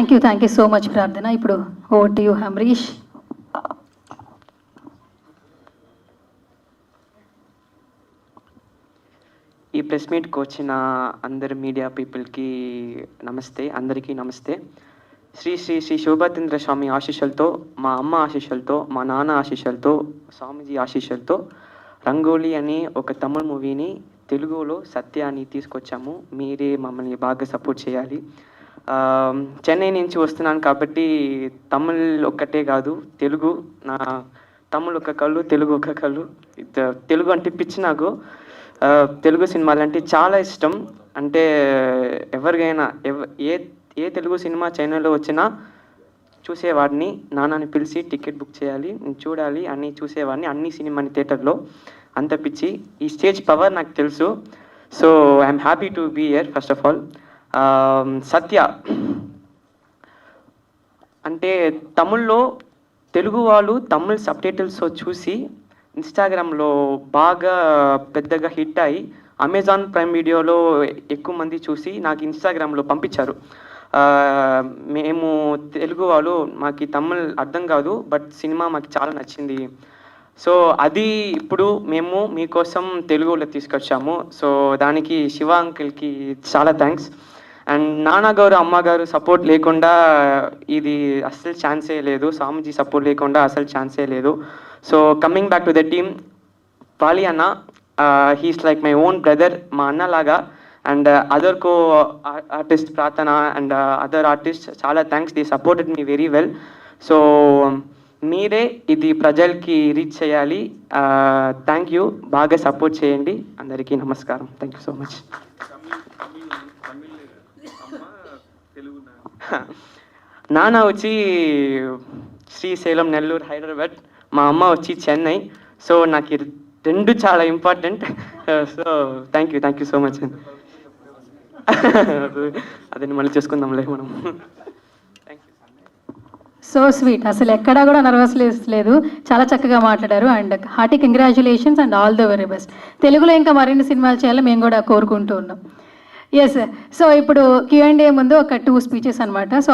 Thank you so much ప్రార్థన. ఇప్పుడు over to you హంరీష్. ఈ ప్రెస్ మీట్కి వచ్చిన అందరు మీడియా పీపుల్కి నమస్తే, అందరికీ నమస్తే. శ్రీ శ్రీ శ్రీ శోభాతేంద్ర స్వామి ఆశీస్సులతో, మా అమ్మ ఆశీస్సులతో, మా నాన్న ఆశీస్సులతో, స్వామీజీ ఆశీస్సులతో రంగోలీ అనే ఒక తమిళ మూవీని తెలుగులో సత్యాన్ని తీసుకొచ్చాము. మీరే మమ్మల్ని బాగా సపోర్ట్ చేయాలి. చెన్నై నుంచి వస్తున్నాను కాబట్టి తమిళ్ ఒక్కటే కాదు, తెలుగు నా తమిళ్ ఒక కళ్ళు, తెలుగు ఒక కళ్ళు. తెలుగు అంటే పిచ్చి నాకు. తెలుగు సినిమాలు అంటే చాలా ఇష్టం. అంటే ఎవరికైనా ఏ తెలుగు సినిమా ఛానల్లో వచ్చినా చూసేవాడిని. నాన్నని పిలిచి టికెట్ బుక్ చేయాలి, చూడాలి అని చూసేవాడిని అన్ని సినిమాని థియేటర్లో. అంత పిచ్చి. ఈ స్టేజ్ పవర్ నాకు తెలుసు. So I'm happy to be here. First of all Satya అంటే తమిళ్లో తెలుగు వాళ్ళు తమిళ్ సబ్టైటిల్స్ చూసి ఇన్స్టాగ్రామ్లో బాగా పెద్దగా హిట్ అయ్యి అమెజాన్ ప్రైమ్ వీడియోలో ఎక్కువ మంది చూసి నాకు ఇన్స్టాగ్రామ్లో పంపించారు. మేము తెలుగు వాళ్ళు, మాకు తమిళ్ అర్థం కాదు, బట్ సినిమా మాకు చాలా నచ్చింది. సో అది ఇప్పుడు మేము మీకోసం తెలుగులో తీసుకొచ్చాము. సో దానికి శివ అంకిల్కి చాలా థ్యాంక్స్. అండ్ నాన్నగారు అమ్మగారు సపోర్ట్ లేకుండా ఇది అస్సలు ఛాన్సే లేదు. స్వామీజీ సపోర్ట్ లేకుండా అసలు ఛాన్సే లేదు. So coming back to the team, పాలి అన్న, he's like my own brother, మా అన్నలాగా. అండ్ అదర్ కో ఆర్టిస్ట్ ప్రార్థన అండ్ అదర్ ఆర్టిస్ట్ చాలా thanks, they supported me very well. So మీరే ఇది ప్రజలకి రీచ్ చేయాలి. థ్యాంక్ యూ, బాగా సపోర్ట్ చేయండి. అందరికీ నమస్కారం. Thank you so much. నాన్న వచ్చి శ్రీశైలం, నెల్లూరు, హైదరాబాద్. మా అమ్మ వచ్చి చెన్నై. సో నాకు రెండు చాలా important. So thank you so much. అదే మళ్ళీ చేసుకుందాంలే మనం. సో స్వీట్, అసలు ఎక్కడా కూడా నర్వస్ లేదు, చాలా చక్కగా మాట్లాడారు. And hearty congratulations and all the very best. తెలుగులో ఇంకా మరిన్ని సినిమాలు చేయాలని మేము కూడా కోరుకుంటూ ఉన్నాం. ఎస్, సో ఇప్పుడు Q&A ముందు ఒక 2 స్పీచెస్ అనమాట. సో